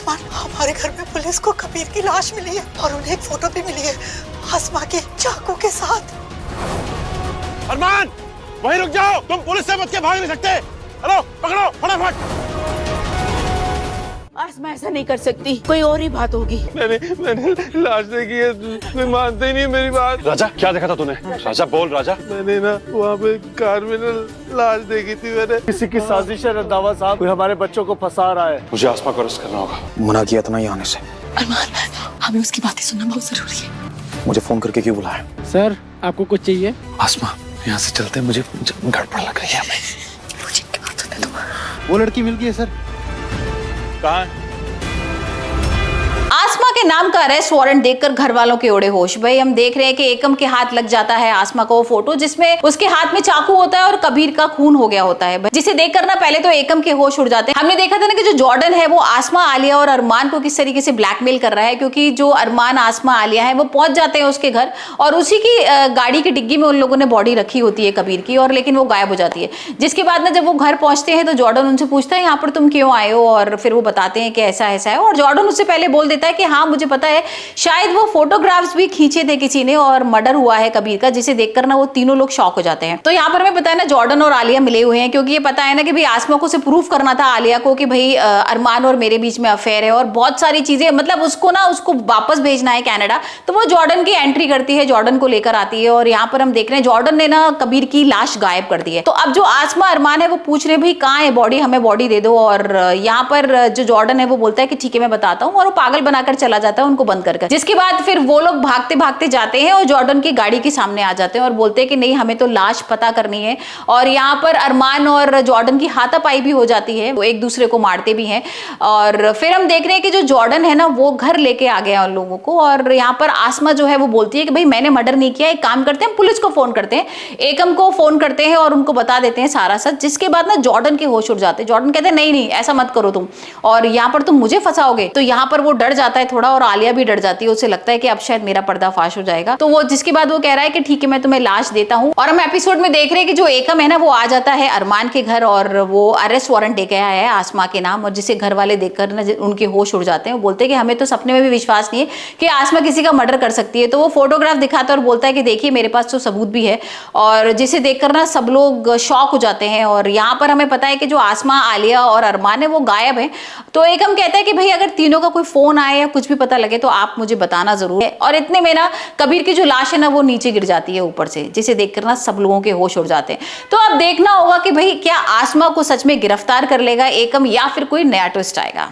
अरमान, हमारे घर में पुलिस को कबीर की लाश मिली है और उन्हें एक फोटो भी मिली है आसमा के चाकू के साथ। अरमान, वहीं रुक जाओ, तुम पुलिस से बच के भाग नहीं सकते। हेलो, पकड़ो फटाफट। आसमा ऐसा नहीं कर सकती, कोई और ही बात होगी। मैंने लाश देखी है, कोई मानते ही नहीं मेरी बात। राजा, क्या देखा था तूने? राजा बोल राजा। मैंने ना वहाँ पे कार में ना लाश देखी थी मैंने। किसी की साजिश है रंधावा साहब, कोई हमारे बच्चों को फंसा रहा है। मुझे आसमा को अरेस्ट करना होगा। मना किया था ना यहाँ आने से। अरमान, हमें उसकी बातें सुनना बहुत जरूरी है। मुझे फोन करके क्यों बुलाया? सर, आपको कुछ चाहिए? आसमा, यहाँ से चलते हैं, मुझे गड़बड़ लग रही है हमें। मुझे इनकी बात सुनने दो। वो लड़की मिल गई है सर। कहाँ है? आसमा के नाम का अरेस्ट वारंट देखकर घर वालों के उड़े होश। भाई हम देख रहे हैं कि एकम के हाथ लग जाता है आसमा का वो फोटो जिसमें उसके हाथ में चाकू होता है और कबीर का खून हो गया होता है, जिसे देखकर ना पहले तो एकम के होश उड़ जाते हैं। हमने देखा था ना कि जो जॉर्डन है वो आसमा, आलिया और अरमान को किस तरीके से ब्लैकमेल कर रहा है, क्योंकि जो अरमान, आसमा, आलिया है वो पहुंच जाते हैं उसके घर और उसी की गाड़ी की डिग्गी में उन लोगों ने बॉडी रखी होती है कबीर की, और लेकिन वो गायब हो जाती है। जिसके बाद ना जब वो घर पहुंचते हैं तो जॉर्डन उनसे पूछता है यहाँ पर तुम क्यों आए हो, और फिर वो बताते हैं कि ऐसा ऐसा है, और जॉर्डन उससे पहले बोल देता है कि हाँ मुझे पता है, शायद वो फोटोग्राफ्स भी खींचे थे किसी ने और मर्डर हुआ है कबीर का, जिसे देखकर ना वो तीनों लोग शॉक हो जाते हैं। तो यहाँ पर हमें पता है ना जॉर्डन और आलिया मिले हुए हैं, क्योंकि ये पता है ना कि भाई आसमा को सिर्फ प्रूफ करना था आलिया को कि भाई अरमान और मेरे बीच में अफेयर है और बहुत सारी चीजें, मतलब उसको वापस भेजना है कनाडा। तो वो जॉर्डन की एंट्री करती है, जॉर्डन को लेकर आती है, और यहाँ पर हम देख रहे हैं जॉर्डन ने ना कबीर की लाश गायब कर दी है। तो अब जो आसमा, अरमान है वो पूछ रहे भाई कहाँ है बॉडी, हमें बॉडी दे दो, और यहाँ पर जो जॉर्डन है वो बोलता है कि ठीक है मैं बताता हूँ, और वो पागल बनाकर चला जाता है उनको बंद कर। जिसके बाद फिर वो लोग भागते भागते जाते हैं और जॉर्डन की गाड़ी के सामने आ जाते हैं और बोलते हैं कि नहीं हमें तो लाश पता करनी है। और यहाँ पर अरमान और जॉर्डन की हाथापाई भी हो जाती है, वो एक दूसरे को मारते भी हैं। और फिर हम देख रहे हैं कि जो जॉर्डन है ना वो घर लेके आ गया उन लोगों को, और यहाँ पर आसमा जो है वो बोलती है कि भाई मैंने मर्डर नहीं किया, एक काम करते हैं पुलिस को फोन करते हैं, एकम को फोन करते हैं और उनको बता देते हैं सारा सच। जिसके बाद ना जॉर्डन के होश उड़ जाते हैं। जॉर्डन कहते हैं नहीं नहीं ऐसा मत करो तुम, और यहाँ पर तुम मुझे फंसाओगे। तो यहाँ पर वो डर जाता है थोड़ा, और आलिया भी डर जाती है, उसे लगता है कि अब शायद मेरा पर्दाफाश हो जाएगा। तो वो जिसके बाद वो कह रहा है कि ठीक है मैं तुम्हें लाश देता हूँ। और हम एपिसोड में देख रहे हैं कि जो एकम है ना वो आ जाता है अरमान के घर और वो अरेस्ट वारंट लेके आया है आसमा के नाम, और जिसे घर वाले देखकर ना उनके होश उड़ जाते हैं। वो बोलते हैं कि हमें तो सपने में भी विश्वास नहीं है कि आसमा किसी का मर्डर कर सकती है। तो वो फोटोग्राफ दिखाता है और बोलता है कि देखिए मेरे पास तो सबूत भी है, और जिसे देखकर ना सब लोग शॉक हो जाते हैं। और यहाँ पर हमें पता है कि जो आसमा, आलिया और अरमान है वो गायब है। तो एकम कहता है कि भाई अगर तीनों का कोई फोन आए या कुछ भी पता लगे तो आप मुझे बताना जरूर है। और इतने में ना कबीर की जो लाश है ना वो नीचे गिर जाती है ऊपर से, जिसे देखकर ना सब लोगों के होश उड़ जाते हैं। तो अब देखना होगा कि भाई क्या आसमा को सच में गिरफ्तार कर लेगा एकम या फिर कोई नया ट्विस्ट आएगा।